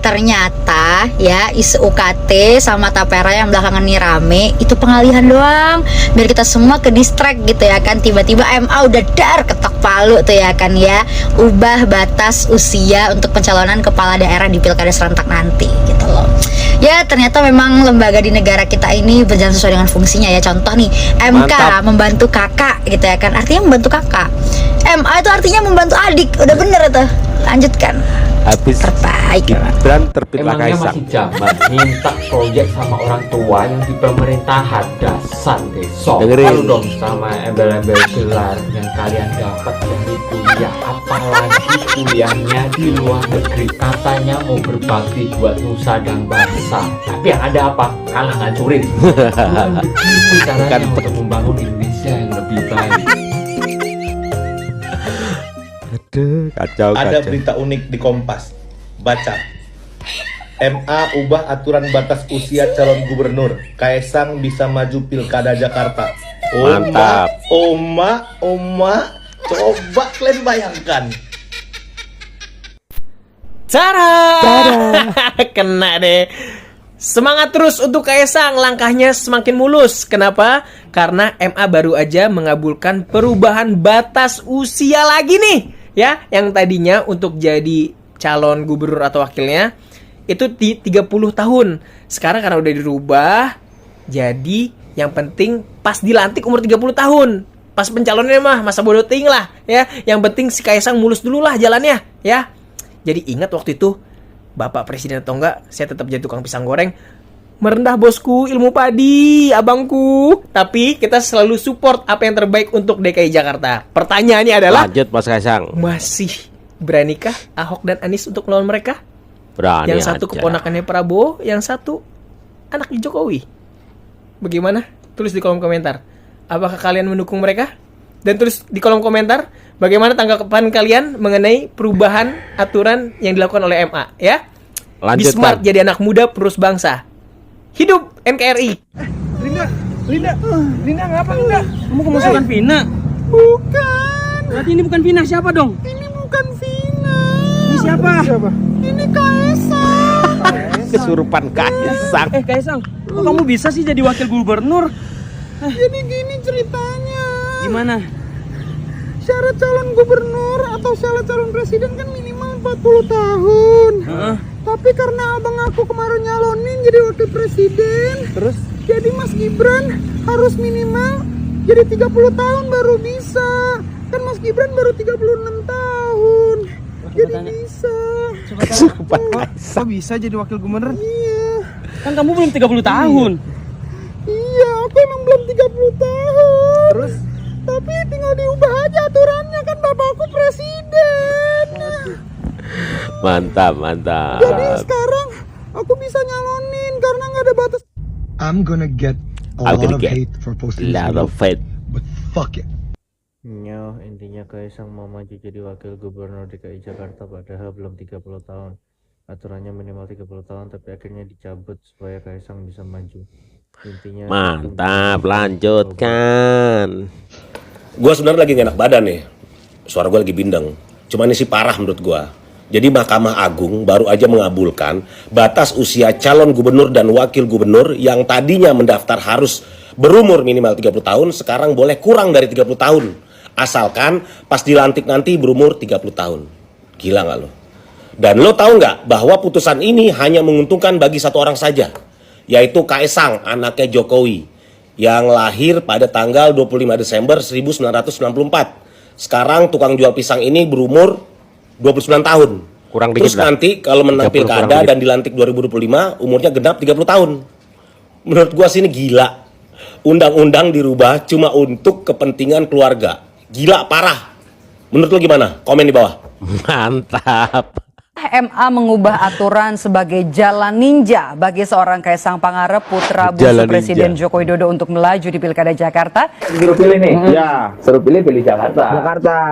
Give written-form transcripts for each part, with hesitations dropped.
ternyata ya isu UKT sama tapera yang belakangan nih rame itu pengalihan doang biar kita semua ke distract gitu ya kan. Tiba-tiba MA udah ketok palu tuh ya kan ya, ubah batas usia untuk pencalonan kepala daerah di pilkada serentak nanti gitu loh. Ya ternyata memang lembaga di negara kita ini berjalan sesuai dengan fungsinya ya. Contoh nih MK membantu kakak gitu ya kan, artinya membantu kakak. MA itu artinya membantu adik, udah bener itu. Lanjutkan. Habis terbaik Gibran terbitlah Emangnya Kaisang. masih zaman minta proyek sama orang tua yang di pemerintahan. Dasar besok. Dengerin. Lalu dong sama embel-embel gelar yang kalian dapat dari kuliah. Apalagi kuliahnya di luar negeri. Katanya mau berbakti buat nusa dan bangsa. Tapi yang ada apa? Kalah ngancurin. Begitu caranya untuk membangun Indonesia yang lebih baik. Aduh, kacau. Ada berita unik di Kompas. Baca. MA ubah aturan batas usia calon gubernur. Kaisang bisa maju pilkada Jakarta. Mantap. Oma, coba kalian bayangkan. Cara. Kena deh. Semangat terus untuk Kaisang, langkahnya semakin mulus. Kenapa? Karena MA baru aja mengabulkan perubahan batas usia lagi nih. Ya, yang tadinya untuk jadi calon gubernur atau wakilnya itu di 30 tahun. Sekarang karena udah dirubah, jadi yang penting pas dilantik umur 30 tahun. Pas pencalonnya mah masa bodoh ting lah ya. Yang penting si Kaisang mulus dulu lah jalannya ya. Jadi ingat waktu itu Bapak Presiden atau enggak, saya tetap jadi tukang pisang goreng. Merendah bosku, ilmu padi, abangku. Tapi kita selalu support apa yang terbaik untuk DKI Jakarta. Pertanyaannya adalah, lanjut Mas Kaisang. masih beranikah Ahok dan Anies untuk melawan mereka? Berani Yang satu aja. keponakannya Prabowo, yang satu anaknya Jokowi. Bagaimana? Tulis di kolom komentar. Apakah kalian mendukung mereka? Dan tulis di kolom komentar bagaimana tanggapan kalian mengenai perubahan aturan yang dilakukan oleh MA ya. Be Lanjutkan. smart, jadi anak muda penerus bangsa. Hidup NKRI. Linda ngapa Linda? Kamu kemasukan Vina? Bukan. Berarti ini bukan Vina, siapa dong? Ini bukan Vina. Ini siapa? Ini Kaisang. Kesurupan Kaisang. Kaisang, kok kamu bisa sih jadi wakil gubernur? Jadi gini ceritanya. Gimana? Syarat calon gubernur atau syarat calon presiden kan minimal 40 tahun. Tapi karena abang aku kemarin nyalonin jadi wakil presiden, terus jadi Mas Gibran harus minimal jadi 30 tahun baru bisa. Kan Mas Gibran baru 36 tahun. Jadi bisa. Kesurupan Kaisang. Kok bisa jadi wakil gubernur? Iya. Kan kamu belum 30 tahun. Iya, aku emang belum 30 tahun. Terus? Tapi tinggal diubah aja aturannya, kan bapakku presiden. Mantap. Jadi sekarang aku bisa nyalonin karena nggak ada batas. I'm gonna get a lot of hate for posting this lot video, of hate. but fuck it. Intinya Kaisang mau maju jadi wakil gubernur DKI Jakarta padahal belum 30 tahun. Aturannya minimal 30 tahun tapi akhirnya dicabut supaya Kaisang bisa maju. Intinya Mantap, lanjutkan. Gue sebenarnya lagi gak enak badan nih. Suara gue lagi bindeng. Cuma ini sih parah menurut gue. Jadi Mahkamah Agung baru aja mengabulkan batas usia calon gubernur dan wakil gubernur yang tadinya mendaftar harus berumur minimal 30 tahun, sekarang boleh kurang dari 30 tahun. Asalkan pas dilantik nanti berumur 30 tahun. Gila gak lo? Dan lo tahu nggak bahwa putusan ini hanya menguntungkan bagi satu orang saja, yaitu Kaisang, anaknya Jokowi, yang lahir pada tanggal 25 Desember 1994. Sekarang tukang jual pisang ini berumur 29 tahun. Kurang Terus dikit lah. nanti kalau menang 30 kurang pilkada dikit. dan dilantik 2025, umurnya genap 30 tahun. Menurut gua sih ini gila. Undang-undang dirubah cuma untuk kepentingan keluarga. Gila parah. Menurut lo gimana? Komen di bawah. Mantap. MA mengubah aturan sebagai jalan ninja bagi seorang Kaisang Pangarep, putra bungsu Jalan Presiden ninja. Joko Widodo untuk melaju di Pilkada Jakarta. Suruh pilih nih. Ya. Suruh pilih Jakarta.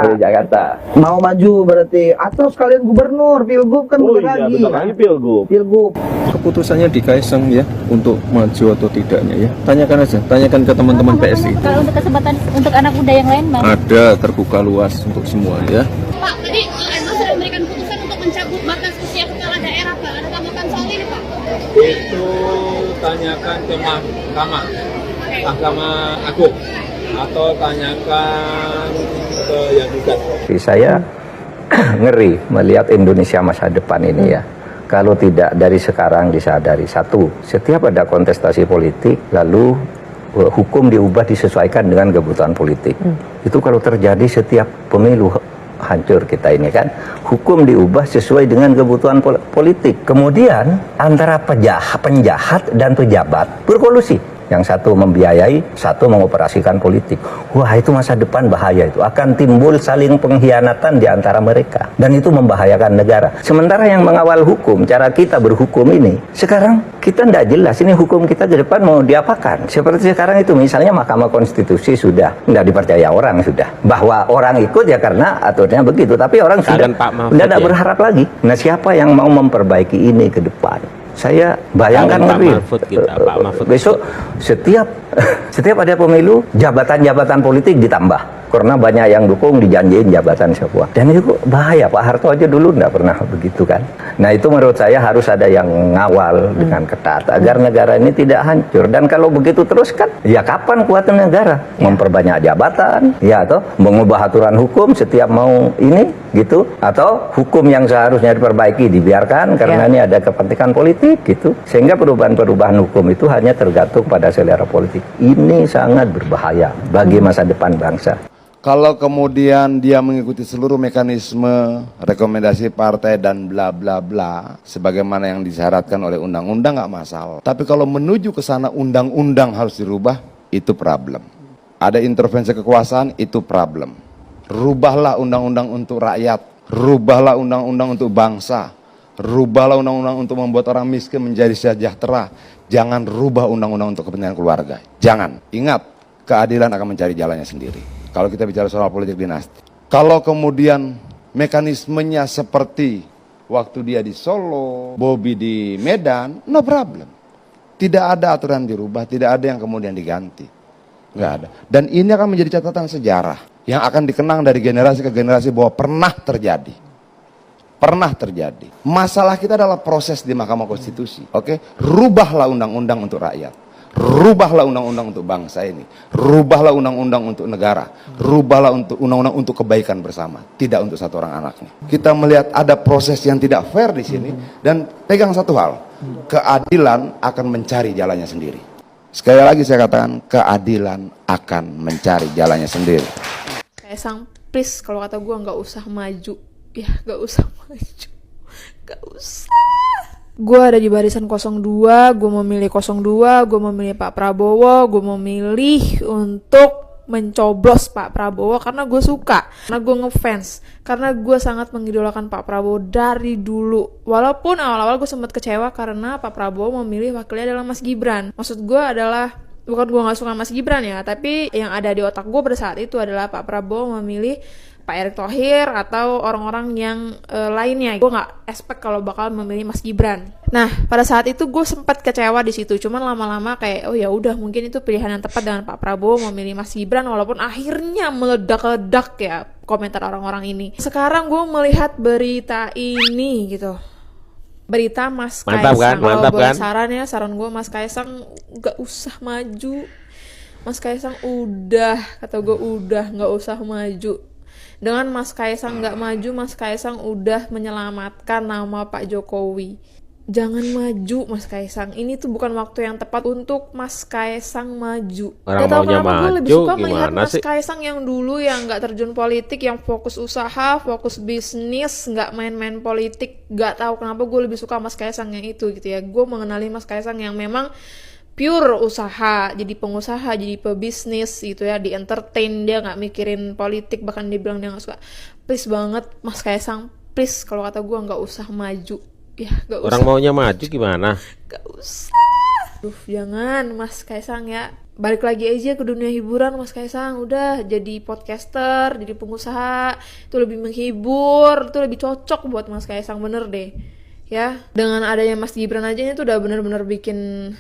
Pilih Jakarta. Mau maju berarti atau sekalian gubernur, pilgub kan bentar lagi. pilgub. Keputusannya di Kaisang ya untuk maju atau tidaknya ya. Tanyakan aja, tanyakan ke teman-teman PSI. Kalau untuk kesempatan untuk anak muda yang lain, Bang? Ada terbuka luas untuk semua ya. Pak, tadi MA sudah memberikan putusan untuk mencabut batas usia kepala daerah, Pak? Ada tanggapan soal ini, Pak? Itu tanyakan ke Mahkamah Agung atau tanyakan ke yang gugat. Saya ngeri melihat Indonesia masa depan ini ya. Kalau tidak dari sekarang disadari, satu, setiap ada kontestasi politik, lalu hukum diubah disesuaikan dengan kebutuhan politik. Itu kalau terjadi setiap pemilu, hancur kita ini kan. Hukum diubah sesuai dengan kebutuhan politik. Kemudian antara penjahat dan pejabat berkolusi. Yang satu membiayai, satu mengoperasikan politik. Wah, itu masa depan bahaya itu. Akan timbul saling pengkhianatan di antara mereka. Dan itu membahayakan negara. Sementara yang mengawal hukum, cara kita berhukum ini, sekarang kita tidak jelas ini hukum kita ke depan mau diapakan. Seperti sekarang itu misalnya Mahkamah Konstitusi sudah tidak dipercaya orang sudah. Bahwa orang ikut ya karena aturannya begitu. Tapi orang sudah tidak berharap lagi. Nah, siapa yang mau memperbaiki ini ke depan? Saya bayangkan ngeri. Besok setiap ada pemilu, jabatan-jabatan politik ditambah. Karena banyak yang dukung dijanjiin jabatan semua. Dan itu bahaya. Pak Harto aja dulu tidak pernah begitu kan. Nah itu menurut saya harus ada yang ngawal dengan ketat agar negara ini tidak hancur. Dan kalau begitu terus kan, ya kapan kuatnya negara? Memperbanyak jabatan, ya atau mengubah aturan hukum setiap mau ini gitu, atau hukum yang seharusnya diperbaiki dibiarkan karena ini ada kepentingan politik gitu. Sehingga perubahan-perubahan hukum itu hanya tergantung pada selera politik. Ini sangat berbahaya bagi masa depan bangsa. Kalau kemudian dia mengikuti seluruh mekanisme rekomendasi partai dan bla bla bla sebagaimana yang disyaratkan oleh undang-undang nggak masalah. Tapi kalau menuju ke sana undang-undang harus dirubah, itu problem. Ada intervensi kekuasaan, itu problem. Rubahlah undang-undang untuk rakyat, rubahlah undang-undang untuk bangsa, rubahlah undang-undang untuk membuat orang miskin menjadi sejahtera. Jangan rubah undang-undang untuk kepentingan keluarga. Jangan. Ingat, keadilan akan mencari jalannya sendiri. Kalau kita bicara soal politik dinasti. Kalau kemudian mekanismenya seperti waktu dia di Solo, Bobby di Medan, no problem. Tidak ada aturan dirubah, tidak ada yang kemudian diganti. Nggak ada. Dan ini akan menjadi catatan sejarah yang akan dikenang dari generasi ke generasi bahwa pernah terjadi. Pernah terjadi. Masalah kita adalah proses di Mahkamah Konstitusi. Oke? Rubahlah undang-undang untuk rakyat. Rubahlah undang-undang untuk bangsa ini. Rubahlah undang-undang untuk negara. Rubahlah untuk undang-undang untuk kebaikan bersama, tidak untuk satu orang anaknya. Kita melihat ada proses yang tidak fair di sini dan pegang satu hal, keadilan akan mencari jalannya sendiri. Sekali lagi saya katakan, keadilan akan mencari jalannya sendiri. Kaisang, please, kalau kata gue nggak usah maju, ya nggak usah maju, nggak usah. Gue ada di barisan 02, gue memilih 02, gue memilih Pak Prabowo, gue memilih untuk mencoblos Pak Prabowo karena gue suka, karena gue ngefans, karena gue sangat mengidolakan Pak Prabowo dari dulu. Walaupun awal-awal gue sempat kecewa karena Pak Prabowo memilih wakilnya adalah Mas Gibran. Maksud gue adalah, bukan gue gak suka Mas Gibran ya, tapi yang ada di otak gue pada saat itu adalah Pak Prabowo memilih Pak Erick Thohir atau orang-orang yang lainnya. Gue nggak expect kalau bakal memilih Mas Gibran. Nah, pada saat itu gue sempat kecewa di situ. Cuman lama-lama kayak, oh ya udah, mungkin itu pilihan yang tepat dengan Pak Prabowo memilih Mas Gibran, walaupun akhirnya meledak-ledak ya komentar orang-orang ini. Sekarang gue melihat berita ini gitu. Berita Mas Kaisang. Kalau boleh saran ya, saran gue Mas Kaisang nggak usah maju. Mas Kaisang udah, kata gue udah nggak usah maju. Dengan Mas Kaisang nggak maju, Mas Kaisang udah menyelamatkan nama Pak Jokowi. Jangan maju Mas Kaisang. Ini tuh bukan waktu yang tepat untuk Mas Kaisang maju. Gak tau kenapa gue lebih suka melihat Mas Kaisang yang dulu yang nggak terjun politik, yang fokus usaha, fokus bisnis, nggak main-main politik. Gak tahu kenapa gue lebih suka Mas Kaisang yang itu gitu ya. Gue mengenali Mas Kaisang yang memang pure usaha, jadi pengusaha, jadi pebisnis gitu ya, di entertain, dia nggak mikirin politik, bahkan dia bilang dia nggak suka. Please banget Mas Kaisang, please, kalau kata gue nggak usah maju, ya nggak usah. Orang maunya maju gimana? Nggak usah. Jangan Mas Kaisang ya, balik lagi aja ke dunia hiburan Mas Kaisang. Udah jadi podcaster, jadi pengusaha, itu lebih menghibur, itu lebih cocok buat Mas Kaisang, bener deh. Ya, dengan adanya Mas Gibran aja itu udah bener-bener bikin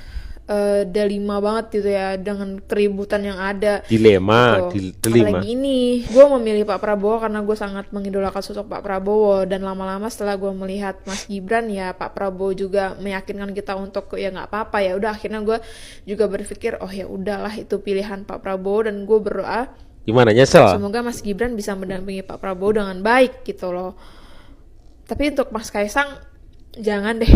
dilema banget gitu ya dengan keributan yang ada. Dilema, gitu. dilema. Apalagi ini, gue memilih Pak Prabowo karena gue sangat mengidolakan sosok Pak Prabowo, dan lama-lama setelah gue melihat Mas Gibran, ya Pak Prabowo juga meyakinkan kita untuk ya nggak apa-apa, ya udah akhirnya gue juga berpikir oh ya udahlah itu pilihan Pak Prabowo, dan gue berdoa Gimana, nyesel? semoga Mas Gibran bisa mendampingi Pak Prabowo dengan baik gitu loh. Tapi untuk Mas Kaisang jangan deh.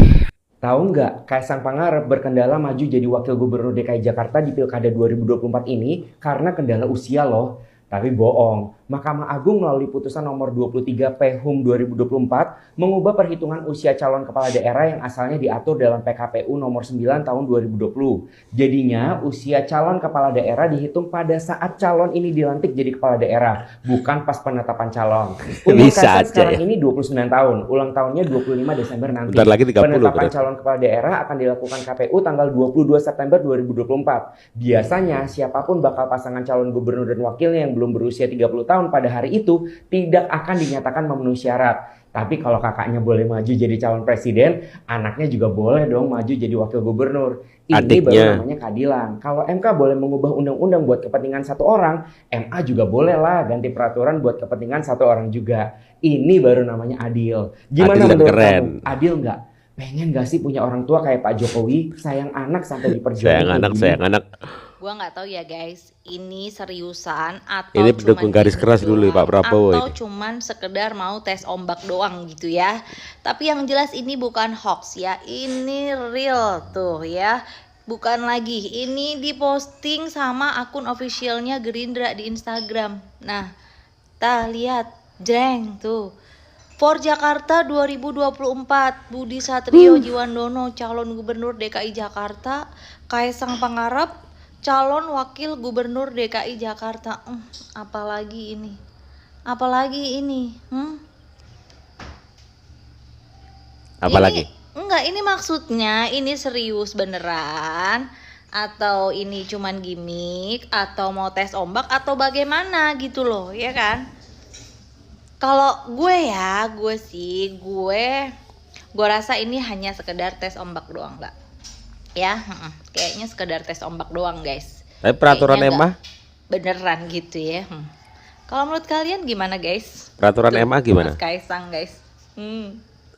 Tahu nggak, Kaisang Pangarep berkendala maju jadi wakil gubernur DKI Jakarta di Pilkada 2024 ini karena kendala usia loh. Tapi bohong, Mahkamah Agung melalui putusan nomor 23 PHUM 2024 mengubah perhitungan usia calon kepala daerah yang asalnya diatur dalam PKPU nomor 9 tahun 2020. Jadinya usia calon kepala daerah dihitung pada saat calon ini dilantik jadi kepala daerah, bukan pas penetapan calon. Umur Kaisang sekarang ini 29 tahun, ulang tahunnya 25 Desember nanti. Bentar lagi 30 Penetapan berarti. calon kepala daerah akan dilakukan KPU tanggal 22 September 2024. Biasanya siapapun bakal pasangan calon gubernur dan wakilnya yang belum berusia 30 tahun pada hari itu tidak akan dinyatakan memenuhi syarat. Tapi kalau kakaknya boleh maju jadi calon presiden, anaknya juga boleh dong maju jadi wakil gubernur. Ini Adiknya. baru namanya keadilan. Kalau MK boleh mengubah undang-undang buat kepentingan satu orang, MA juga boleh lah ganti peraturan buat kepentingan satu orang juga. Ini baru namanya adil. Gimana Adil dan menurut keren. kamu? Adil nggak? Pengen gak sih punya orang tua kayak Pak Jokowi, sayang anak sampai diperjuangin? Sayang anak, sayang anak. Gua nggak tahu ya guys, ini seriusan atau Ini cuman pendukung garis gimmick keras dulu Pak Prabowo atau ini. cuman sekedar mau tes ombak doang gitu ya. Tapi yang jelas ini bukan hoax ya, ini real tuh ya. Bukan lagi, ini diposting sama akun officialnya Gerindra di Instagram. Nah, lihat, jreng tuh. For Jakarta 2024, Budi Satrio Jiwandono calon gubernur DKI Jakarta, Kaisang Pangarep calon wakil gubernur DKI Jakarta. Apalagi ini? Apalagi ini? Apalagi? Enggak, ini maksudnya ini serius beneran atau ini cuman gimmick atau mau tes ombak atau bagaimana gitu loh, ya kan? Kalau gue rasa ini hanya sekedar tes ombak doang, Mbak. Ya, kayaknya sekedar tes ombak doang, guys. Tapi peraturan Kayaknya MA? nggak beneran gitu ya. Kalau menurut kalian gimana, guys? Peraturan Tuh, MA gimana? Mas Kaisang, guys.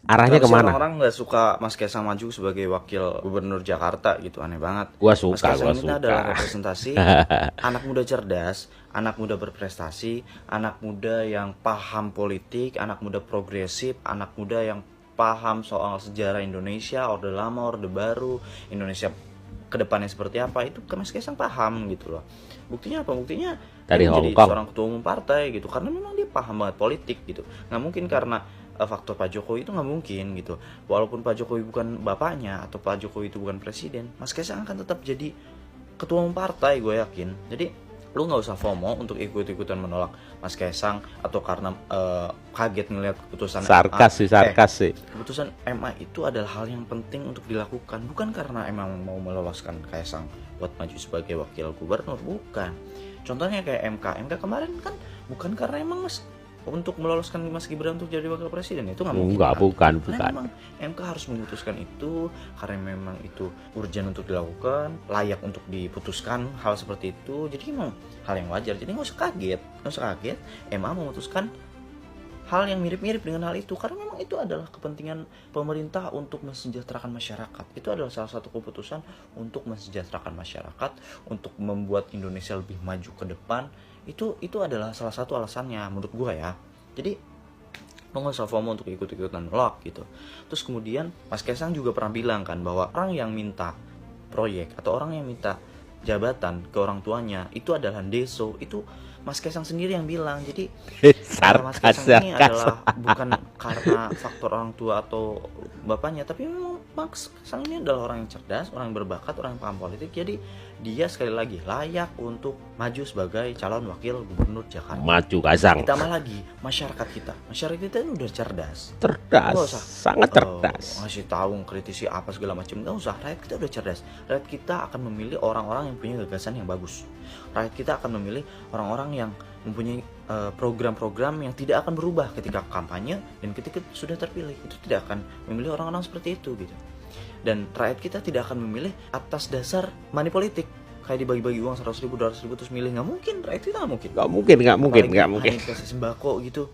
Arahnya Kenapa sih kemana? Orang nggak suka Mas Kaisang maju sebagai wakil gubernur Jakarta gitu, aneh banget. Gua suka, Mas Kaisang gua ini suka. adalah representasi anak muda cerdas, anak muda berprestasi, anak muda yang paham politik, anak muda progresif, anak muda yang paham soal sejarah Indonesia, Orde Lama, Orde Baru, Indonesia kedepannya seperti apa, itu Mas Kaisang paham gitu loh. Buktinya apa? Buktinya Dari dia menjadi Hong Kong. seorang ketua umum partai gitu, karena memang dia paham banget politik gitu. Nggak mungkin karena faktor Pak Jokowi itu nggak mungkin gitu. Walaupun Pak Jokowi bukan bapaknya atau Pak Jokowi itu bukan presiden, Mas Kaisang akan tetap jadi ketua umum partai, gue yakin. Jadi lu nggak usah FOMO untuk ikut-ikutan menolak Mas Kaisang atau karena kaget ngelihat keputusan Sarkas sih, sarkas sih. Keputusan MA itu adalah hal yang penting untuk dilakukan, bukan karena emang mau meloloskan Kaisang buat maju sebagai wakil gubernur, bukan. Contohnya kayak MK kemarin kan bukan karena emang untuk meloloskan Mas Gibran untuk jadi wakil presiden, itu nggak mungkin. Enggak, kan? bukan. Karena memang MK harus memutuskan itu karena memang itu urgent untuk dilakukan, layak untuk diputuskan hal seperti itu. Jadi memang hal yang wajar. Jadi nggak usah kaget, MA memutuskan hal yang mirip-mirip dengan hal itu karena memang itu adalah kepentingan pemerintah untuk mensejahterakan masyarakat. Itu adalah salah satu keputusan untuk mensejahterakan masyarakat, untuk membuat Indonesia lebih maju ke depan. Itu adalah salah satu alasannya menurut gua ya. Jadi lo nggak usah FOMO untuk ikut-ikutan lock gitu. Terus kemudian Mas Kaisang juga pernah bilang kan bahwa orang yang minta proyek atau orang yang minta jabatan ke orang tuanya itu adalah deso. Itu Mas Kaisang sendiri yang bilang. Jadi Mas Kaisang ini adalah bukan karena faktor orang tua atau bapaknya, tapi memang Mas Kaisang ini adalah orang yang cerdas, orang yang berbakat, orang yang paham politik. Jadi dia sekali lagi layak untuk maju sebagai calon wakil gubernur Jakarta. Maju Kaisang. Ditambah lagi masyarakat kita ini udah cerdas. Cerdas, Nggak usah, sangat cerdas. ngasih tahu, kritisi apa segala macam, nggak usah. Rakyat kita udah cerdas. Rakyat kita akan memilih orang-orang yang punya gagasan yang bagus. Rakyat kita akan memilih orang-orang yang mempunyai program-program yang tidak akan berubah ketika kampanye dan ketika sudah terpilih. Itu tidak akan memilih orang-orang seperti itu gitu. Dan rakyat kita tidak akan memilih atas dasar money politik. Kayak dibagi-bagi uang 100 ribu, 200 ribu terus milih. Nggak mungkin, rakyat kita nggak mungkin. Nggak mungkin. Hanya dikasih sembako gitu,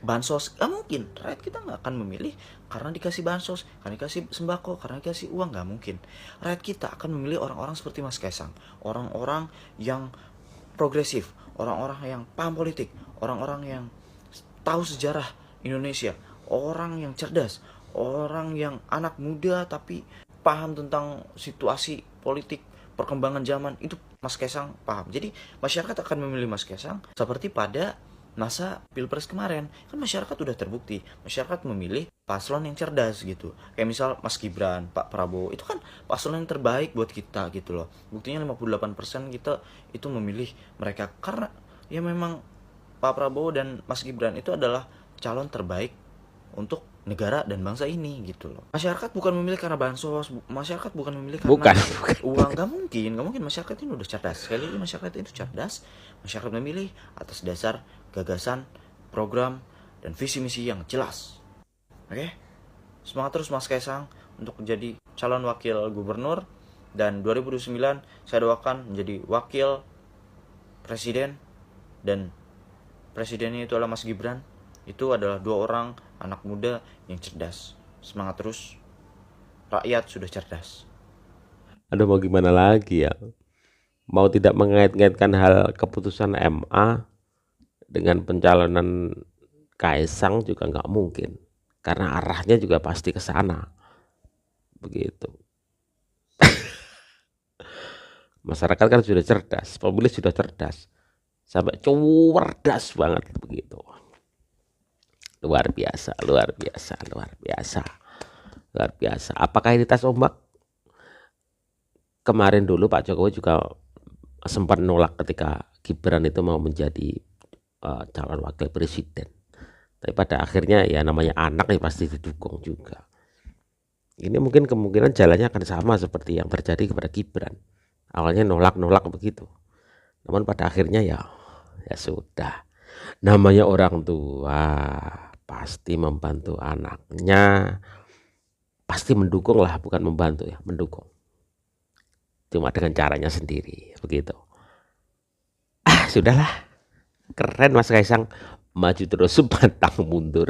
bansos, nggak mungkin. Rakyat kita nggak akan memilih karena dikasih bansos, karena dikasih sembako, karena dikasih uang, nggak mungkin. Rakyat kita akan memilih orang-orang seperti Mas Kaisang, orang-orang yang progresif, orang-orang yang paham politik, orang-orang yang tahu sejarah Indonesia, orang yang cerdas, orang yang anak muda tapi paham tentang situasi politik, perkembangan zaman. Itu Mas Kaisang paham. Jadi masyarakat akan memilih Mas Kaisang seperti pada masa Pilpres kemarin. Kan masyarakat udah terbukti, masyarakat memilih paslon yang cerdas gitu. Kayak misal Mas Gibran, Pak Prabowo, itu kan paslon yang terbaik buat kita gitu loh. Buktinya 58% kita itu memilih mereka karena ya memang Pak Prabowo dan Mas Gibran itu adalah calon terbaik untuk negara dan bangsa ini gitu loh. Masyarakat bukan memilih karena bansos, masyarakat bukan memilih karena uang. Gak mungkin masyarakat ini udah cerdas. Sekali lagi masyarakat itu cerdas. Masyarakat memilih atas dasar gagasan, program, dan visi misi yang jelas. Oke? Semangat terus Mas Kaisang untuk menjadi calon wakil gubernur, dan 2029 saya doakan menjadi wakil presiden, dan presidennya itu adalah Mas Gibran. Itu adalah 2 orang anak muda yang cerdas. Semangat terus. Rakyat sudah cerdas. Aduh, mau gimana lagi ya? Mau tidak mengait-ngaitkan hal keputusan MA dengan pencalonan Kaisang juga nggak mungkin. Karena arahnya juga pasti ke sana. Begitu. Masyarakat kan sudah cerdas, pemilih sudah cerdas. Sampai cerdas banget begitu. Luar biasa. Apakah ini tas ombak? Kemarin dulu Pak Jokowi juga sempat nolak ketika Gibran itu mau menjadi calon wakil presiden. Tapi pada akhirnya ya namanya anak ya pasti didukung juga. Ini mungkin kemungkinan jalannya akan sama seperti yang terjadi kepada Gibran. Awalnya nolak begitu. Namun pada akhirnya ya sudah. Namanya orang tua pasti membantu anaknya, pasti mendukung lah, bukan membantu ya, mendukung. Cuma dengan caranya sendiri, begitu. Sudahlah, keren Mas Kaisang, maju terus pantang mundur.